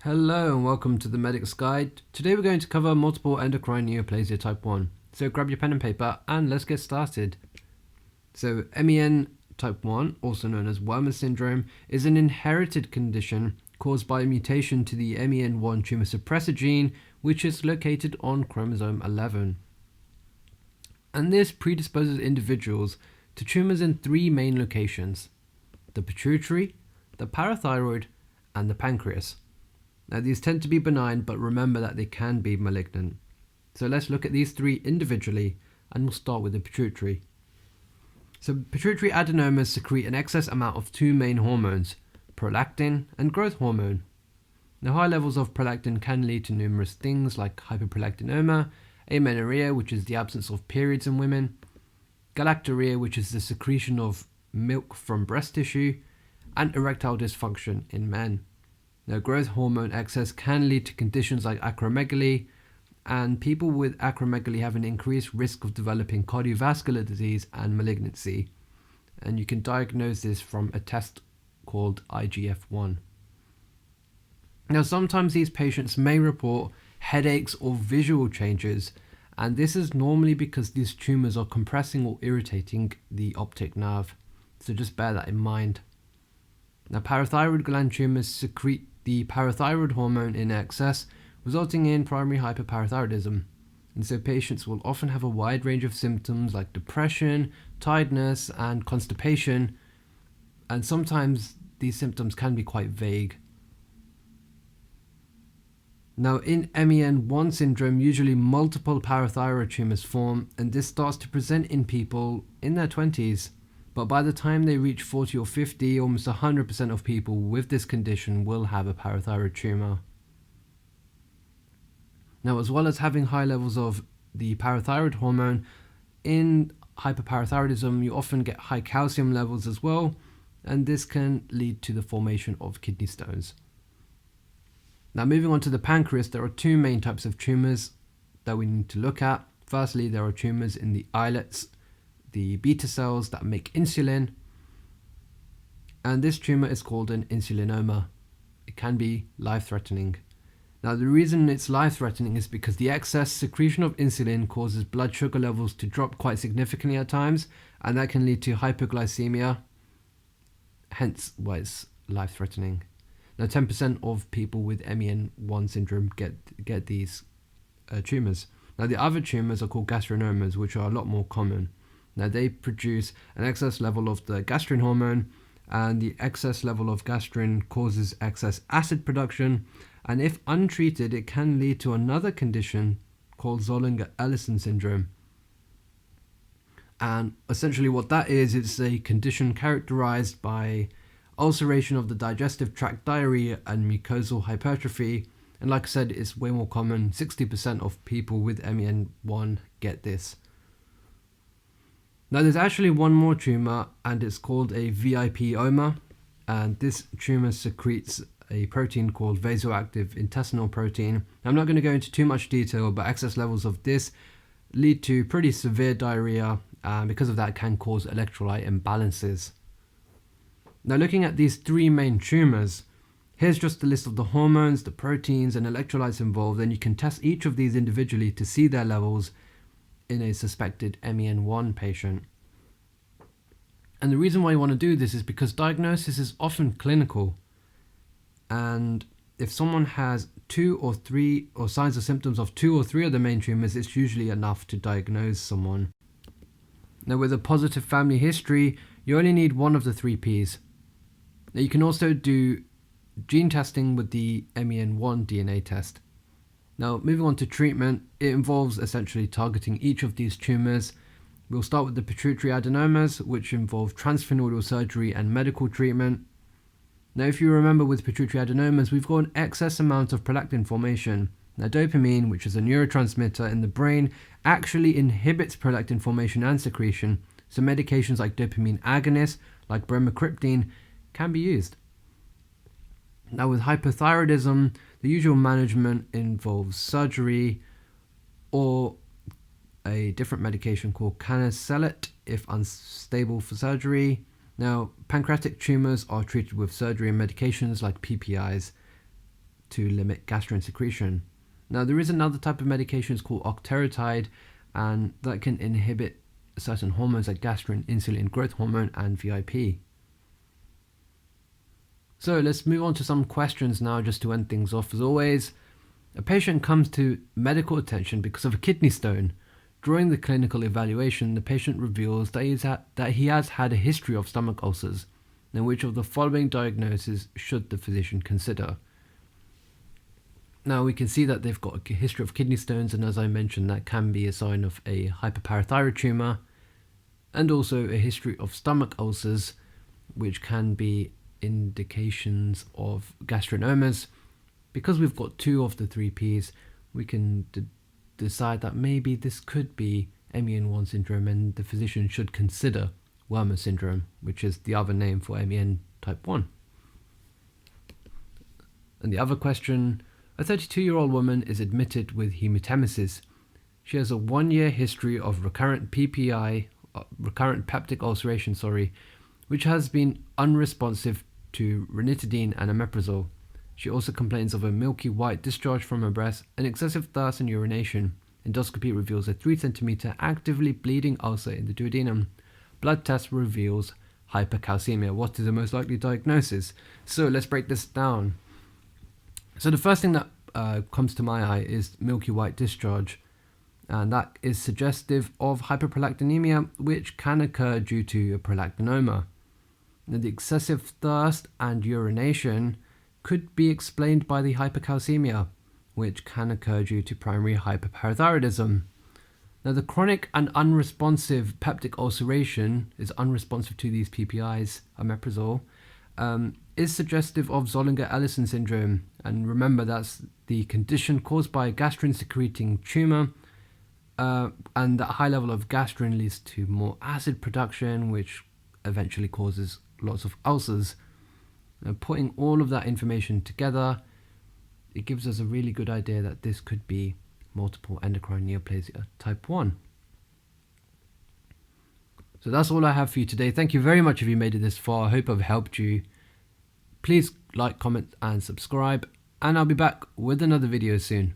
Hello and welcome to the Medic's Guide. Today we're going to cover multiple endocrine neoplasia type 1. So grab your pen and paper and let's get started. So MEN type 1, also known as Wermer syndrome, is an inherited condition caused by a mutation to the MEN1 tumor suppressor gene, which is located on chromosome 11. And this predisposes individuals to tumors in three main locations: the pituitary, the parathyroid, and the pancreas. Now these tend to be benign, but remember that they can be malignant. So let's look at these three individually, and we'll start with the pituitary. So pituitary adenomas secrete an excess amount of two main hormones, prolactin and growth hormone. Now high levels of prolactin can lead to numerous things like hyperprolactinoma, amenorrhea, which is the absence of periods in women, galactorrhea, which is the secretion of milk from breast tissue, and erectile dysfunction in men. Now, growth hormone excess can lead to conditions like acromegaly, and people with acromegaly have an increased risk of developing cardiovascular disease and malignancy. And you can diagnose this from a test called IGF-1. Now, sometimes these patients may report headaches or visual changes, and this is normally because these tumors are compressing or irritating the optic nerve. So just bear that in mind. Now, parathyroid gland tumors secrete the parathyroid hormone in excess, resulting in primary hyperparathyroidism. And so patients will often have a wide range of symptoms like depression, tiredness, and constipation. And sometimes these symptoms can be quite vague. Now, in MEN1 syndrome, usually multiple parathyroid tumors form, and this starts to present in people in their 20s. But by the time they reach 40 or 50, almost 100% of people with this condition will have a parathyroid tumor. Now, as well as having high levels of the parathyroid hormone, in hyperparathyroidism you often get high calcium levels as well, and this can lead to the formation of kidney stones. Now, moving on to the pancreas, there are two main types of tumors that we need to look at. Firstly, there are tumors in the islets, the beta cells that make insulin, and this tumor is called an insulinoma. It can be life-threatening. Now, the reason it's life-threatening is because the excess secretion of insulin causes blood sugar levels to drop quite significantly at times, and that can lead to hypoglycemia, hence why it's life-threatening. Now, 10% of people with MEN1 syndrome get these tumors. Now, the other tumors are called gastrinomas, which are a lot more common. Now, they produce an excess level of the gastrin hormone, and the excess level of gastrin causes excess acid production, and if untreated, it can lead to another condition called Zollinger-Ellison syndrome. And essentially what that is, it's a condition characterized by ulceration of the digestive tract, diarrhea, and mucosal hypertrophy. And like I said, it's way more common. 60% of people with MEN1 get this. Now, there's actually one more tumor, and it's called a VIPoma, and this tumor secretes a protein called vasoactive intestinal protein. I'm not going to go into too much detail, but excess levels of this lead to pretty severe diarrhea, and because of that can cause electrolyte imbalances. Now, looking at these three main tumors, here's just a list of the hormones, the proteins, and electrolytes involved, and you can test each of these individually to see their levels in a suspected MEN1 patient. And the reason why you want to do this is because diagnosis is often clinical, and if someone has two or three or signs or symptoms of two or three of the main tumors, it's usually enough to diagnose someone. Now, with a positive family history, you only need one of the three Ps. Now, you can also do gene testing with the MEN1 DNA test. Now, moving on to treatment, it involves essentially targeting each of these tumors. We'll start with the pituitary adenomas, which involve transphenoidal surgery and medical treatment. Now, if you remember with pituitary adenomas, we've got an excess amount of prolactin formation. Now, dopamine, which is a neurotransmitter in the brain, actually inhibits prolactin formation and secretion, so medications like dopamine agonists, like bromocriptine, can be used. Now, with hypothyroidism, the usual management involves surgery or a different medication called canacelit if unstable for surgery. Now, pancreatic tumors are treated with surgery and medications like PPIs to limit gastrin secretion. Now, there is another type of medication, it's called octreotide, and that can inhibit certain hormones like gastrin, insulin growth hormone, and VIP. So let's move on to some questions now, just to end things off. As always, a patient comes to medical attention because of a kidney stone. During the clinical evaluation, the patient reveals that he has had a history of stomach ulcers. Now, which of the following diagnoses should the physician consider? Now, we can see that they've got a history of kidney stones, and as I mentioned, that can be a sign of a hyperparathyroid tumour, and also a history of stomach ulcers, which can be indications of gastrinomas. Because we've got 2 of the 3 Ps, we can decide that maybe this could be MEN1 syndrome, and the physician should consider Wermer syndrome, which is the other name for MEN type 1. And the other question, a 32-year-old woman is admitted with hematemesis. She has a 1-year history of recurrent PPI, recurrent peptic ulceration, which has been unresponsive to ranitidine and omeprazole. She also complains of a milky white discharge from her breast and excessive thirst and urination. Endoscopy reveals a 3 cm actively bleeding ulcer in the duodenum. Blood test reveals hypercalcemia. What is the most likely diagnosis? So let's break this down. So the first thing that comes to my eye is milky white discharge, and that is suggestive of hyperprolactinemia, which can occur due to a prolactinoma. Now, the excessive thirst and urination could be explained by the hypercalcemia, which can occur due to primary hyperparathyroidism. Now, the chronic and unresponsive peptic ulceration is unresponsive to these PPIs, omeprazole, is suggestive of Zollinger-Ellison syndrome. And remember, that's the condition caused by a gastrin-secreting tumour, and that high level of gastrin leads to more acid production, which eventually causes lots of ulcers. Now, putting all of that information together, it gives us a really good idea that this could be multiple endocrine neoplasia type 1. So that's all I have for you today. Thank you very much if you made it this far. I hope I've helped you. Please like, comment and subscribe, and I'll be back with another video soon.